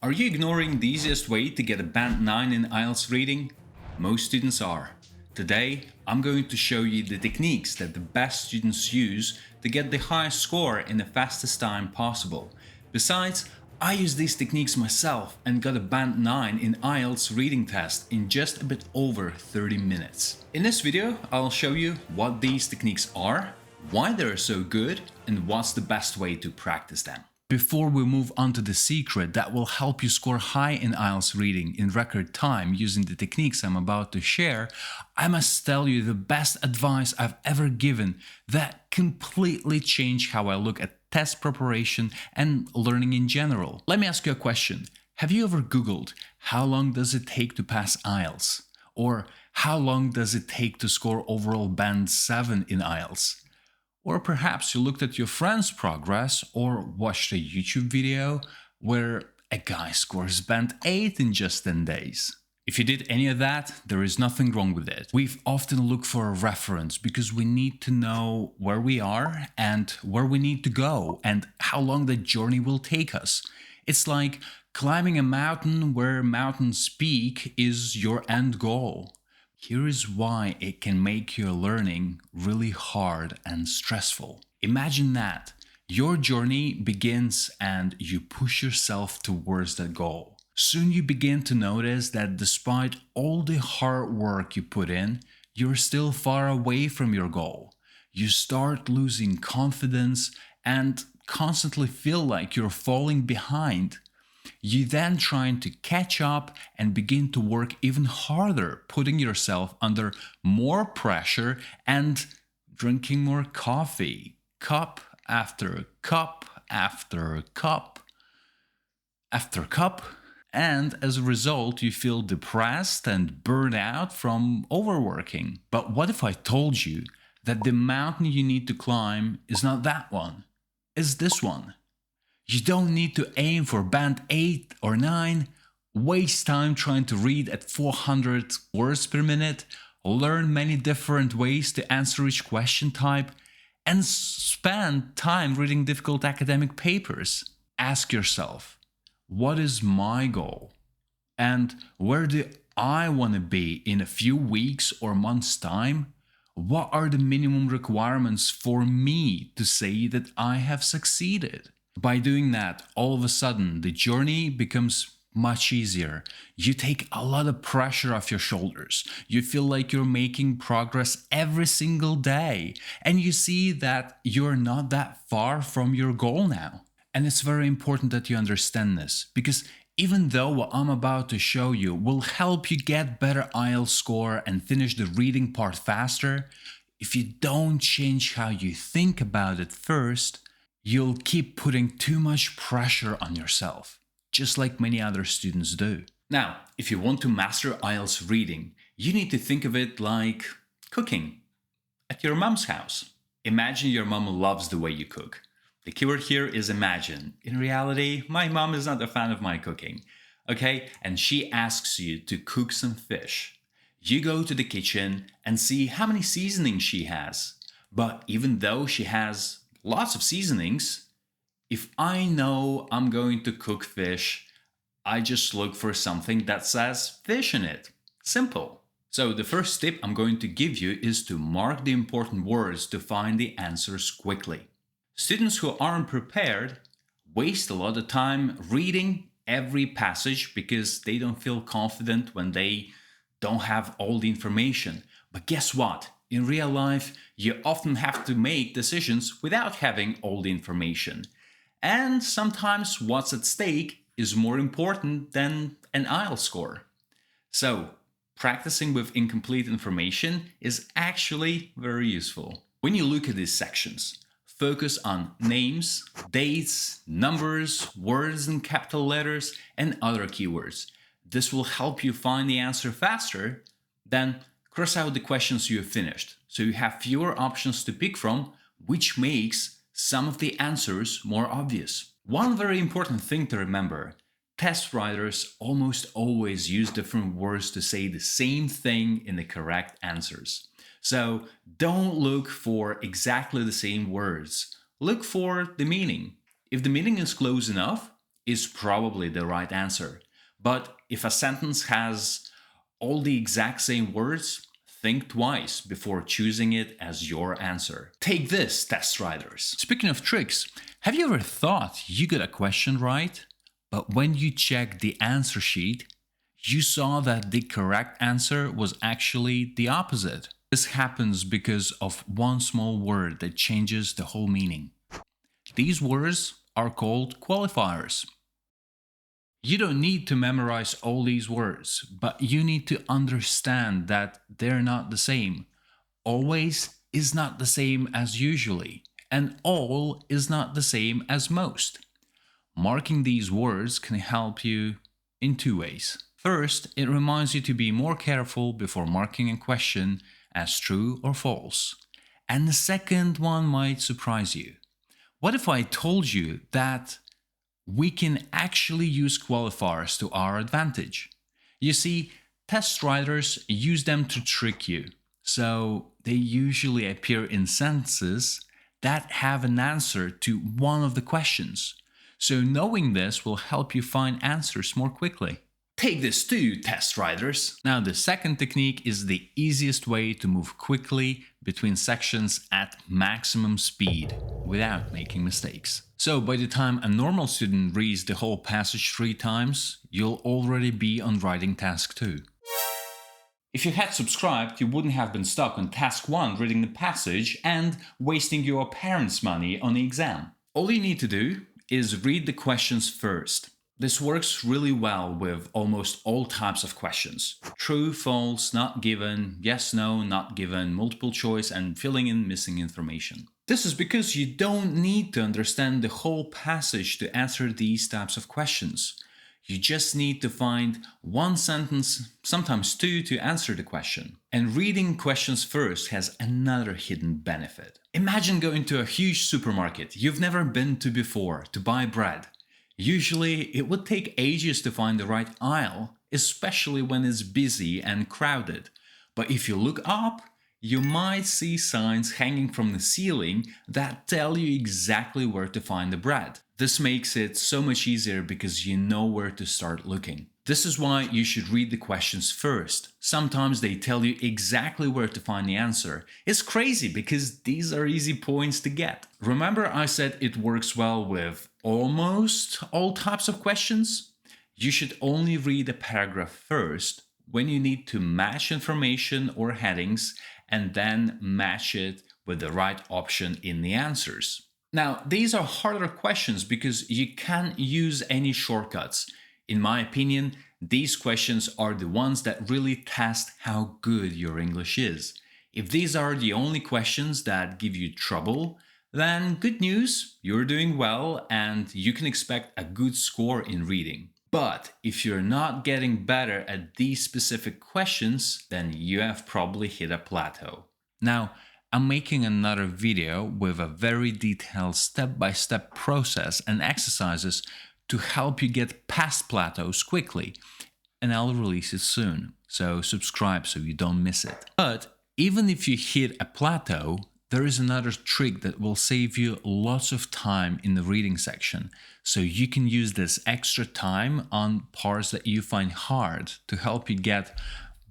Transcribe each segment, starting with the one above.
Are you ignoring the easiest way to get a band 9 in IELTS reading? Most students are. Today, I'm going to show you the techniques that the best students use to get the highest score in the fastest time possible. Besides, I use these techniques myself and got a band 9 in IELTS reading test in just a bit over 30 minutes. In this video, I'll show you what these techniques are, why they're so good, and what's the best way to practice them. Before we move on to the secret that will help you score high in IELTS reading in record time using the techniques I'm about to share, I must tell you the best advice I've ever given that completely changed how I look at test preparation and learning in general. Let me ask you a question. Have you ever Googled how long does it take to pass IELTS? Or how long does it take to score overall band 7 in IELTS? Or perhaps you looked at your friend's progress or watched a YouTube video where a guy scores band 8 in just 10 days. If you did any of that, there is nothing wrong with it. We've often looked for a reference because we need to know where we are and where we need to go and how long the journey will take us. It's like climbing a mountain where Mountains Peak is your end goal. Here is why it can make your learning really hard and stressful. Imagine that. Your journey begins and you push yourself towards that goal. Soon you begin to notice that despite all the hard work you put in, you're still far away from your goal. You start losing confidence and constantly feel like you're falling behind. You then trying to catch up and begin to work even harder, putting yourself under more pressure and drinking more coffee, cup after cup after cup after cup. And as a result, you feel depressed and burned out from overworking. But what if I told you that the mountain you need to climb is not that one, it's this one? You don't need to aim for band 8 or 9, waste time trying to read at 400 words per minute, learn many different ways to answer each question type, and spend time reading difficult academic papers. Ask yourself, what is my goal? And where do I want to be in a few weeks or months' time? What are the minimum requirements for me to say that I have succeeded? By doing that, all of a sudden, the journey becomes much easier. You take a lot of pressure off your shoulders. You feel like you're making progress every single day. And you see that you're not that far from your goal now. And it's very important that you understand this, because even though what I'm about to show you will help you get better IELTS score and finish the reading part faster, if you don't change how you think about it first, you'll keep putting too much pressure on yourself, just like many other students do. Now, if you want to master IELTS reading, you need to think of it like cooking at your mom's house. Imagine your mom loves the way you cook. The keyword here is imagine. In reality, my mom is not a fan of my cooking, okay? And she asks you to cook some fish. You go to the kitchen and see how many seasonings she has. But even though she has lots of seasonings, if I know I'm going to cook fish, I just look for something that says fish in it. Simple. So the first tip I'm going to give you is to mark the important words to find the answers quickly. Students who aren't prepared waste a lot of time reading every passage because they don't feel confident when they don't have all the information. But guess what? In real life, you often have to make decisions without having all the information. And sometimes what's at stake is more important than an IELTS score. So, practicing with incomplete information is actually very useful. When you look at these sections, focus on names, dates, numbers, words in capital letters, and other keywords. This will help you find the answer faster than cross out the questions you have finished, so you have fewer options to pick from, which makes some of the answers more obvious. One very important thing to remember, test writers almost always use different words to say the same thing in the correct answers. So don't look for exactly the same words. Look for the meaning. If the meaning is close enough, is probably the right answer. But if a sentence has all the exact same words, think twice before choosing it as your answer. Take this, test writers. Speaking of tricks, have you ever thought you got a question right, but when you checked the answer sheet, you saw that the correct answer was actually the opposite? This happens because of one small word that changes the whole meaning. These words are called qualifiers. You don't need to memorize all these words, but you need to understand that they're not the same. Always is not the same as usually, and all is not the same as most. Marking these words can help you in two ways. First, it reminds you to be more careful before marking a question as true or false. And the second one might surprise you. What if I told you that we can actually use qualifiers to our advantage? You see, test writers use them to trick you. So they usually appear in sentences that have an answer to one of the questions. So knowing this will help you find answers more quickly. Take this too, test writers! Now, the second technique is the easiest way to move quickly between sections at maximum speed without making mistakes. So by the time a normal student reads the whole passage 3 times, you'll already be on writing task 2. If you had subscribed, you wouldn't have been stuck on task 1 reading the passage and wasting your parents' money on the exam. All you need to do is read the questions first. This works really well with almost all types of questions. True, false, not given, yes, no, not given, multiple choice, and filling in missing information. This is because you don't need to understand the whole passage to answer these types of questions. You just need to find one sentence, sometimes 2, to answer the question. And reading questions first has another hidden benefit. Imagine going to a huge supermarket you've never been to before to buy bread. Usually, it would take ages to find the right aisle, especially when it's busy and crowded. But if you look up, you might see signs hanging from the ceiling that tell you exactly where to find the bread. This makes it so much easier because you know where to start looking. This is why you should read the questions first. Sometimes they tell you exactly where to find the answer. It's crazy because these are easy points to get. Remember I said it works well with almost all types of questions? You should only read a paragraph first when you need to match information or headings and then match it with the right option in the answers. Now, these are harder questions because you can't use any shortcuts. In my opinion, these questions are the ones that really test how good your English is. If these are the only questions that give you trouble, then good news, you're doing well and you can expect a good score in reading. But if you're not getting better at these specific questions, then you have probably hit a plateau. Now, I'm making another video with a very detailed step-by-step process and exercises to help you get past plateaus quickly, and I'll release it soon, so subscribe so you don't miss it. But even if you hit a plateau, there is another trick that will save you lots of time in the reading section, so you can use this extra time on parts that you find hard to help you get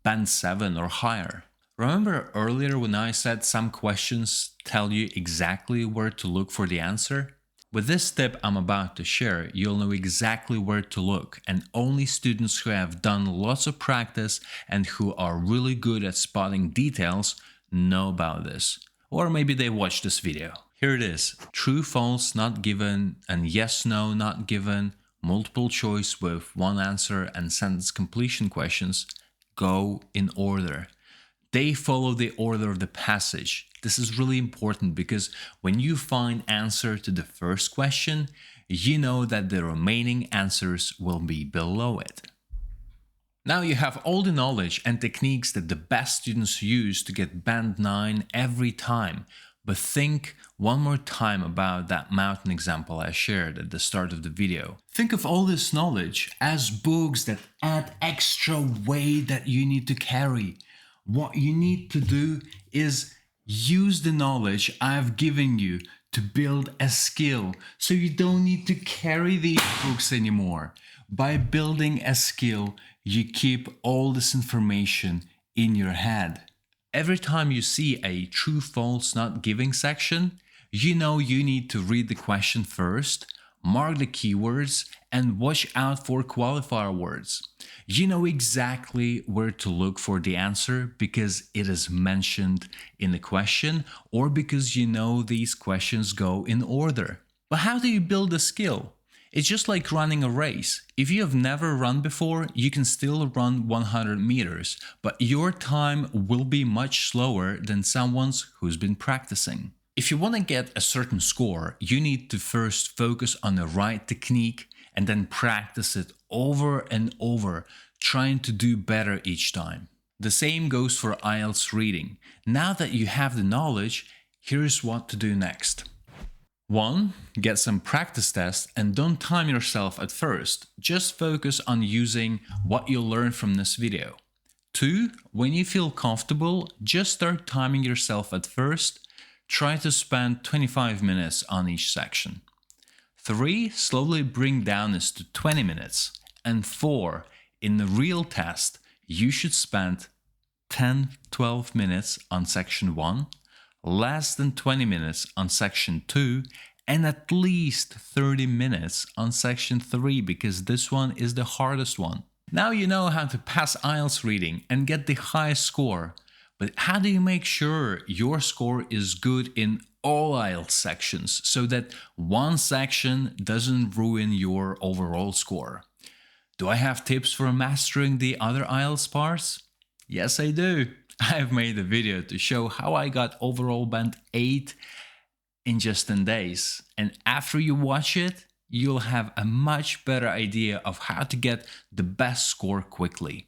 band 7 or higher. Remember earlier when I said some questions tell you exactly where to look for the answer? With this tip I'm about to share, you'll know exactly where to look, and only students who have done lots of practice and who are really good at spotting details know about this. Or maybe they watched this video. Here it is: true, false, not given, and yes, no, not given, multiple choice with one answer, and sentence completion questions go in order. They follow the order of the passage. This is really important because when you find answer to the first question, you know that the remaining answers will be below it. Now you have all the knowledge and techniques that the best students use to get band 9 every time. But think one more time about that mountain example I shared at the start of the video. Think of all this knowledge as books that add extra weight that you need to carry. What you need to do is use the knowledge I've given you to build a skill so you don't need to carry these books anymore. By building a skill, you keep all this information in your head. Every time you see a true, false, not giving section, you know you need to read the question first, mark the keywords, and watch out for qualifier words. You know exactly where to look for the answer because it is mentioned in the question or because you know these questions go in order. But how do you build a skill? It's just like running a race. If you have never run before, you can still run 100 meters, but your time will be much slower than someone's who's been practicing. If you want to get a certain score, you need to first focus on the right technique and then practice it over and over, trying to do better each time. The same goes for IELTS reading. Now that you have the knowledge, here's what to do next. 1. Get some practice tests and don't time yourself at first. Just focus on using what you learned from this video. 2. When you feel comfortable, just start timing yourself at first. Try to spend 25 minutes on each section. 3. Slowly bring down this to 20 minutes. And 4. In the real test, you should spend 10-12 minutes on section 1, less than 20 minutes on section 2, and at least 30 minutes on section 3 because this one is the hardest one. Now you know how to pass IELTS reading and get the highest score. But how do you make sure your score is good in all IELTS sections so that one section doesn't ruin your overall score? Do I have tips for mastering the other IELTS parts? Yes, I do. I've made a video to show how I got overall band 8 in just 10 days. And after you watch it, you'll have a much better idea of how to get the best score quickly.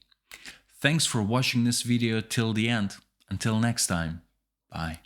Thanks for watching this video till the end. Until next time, bye.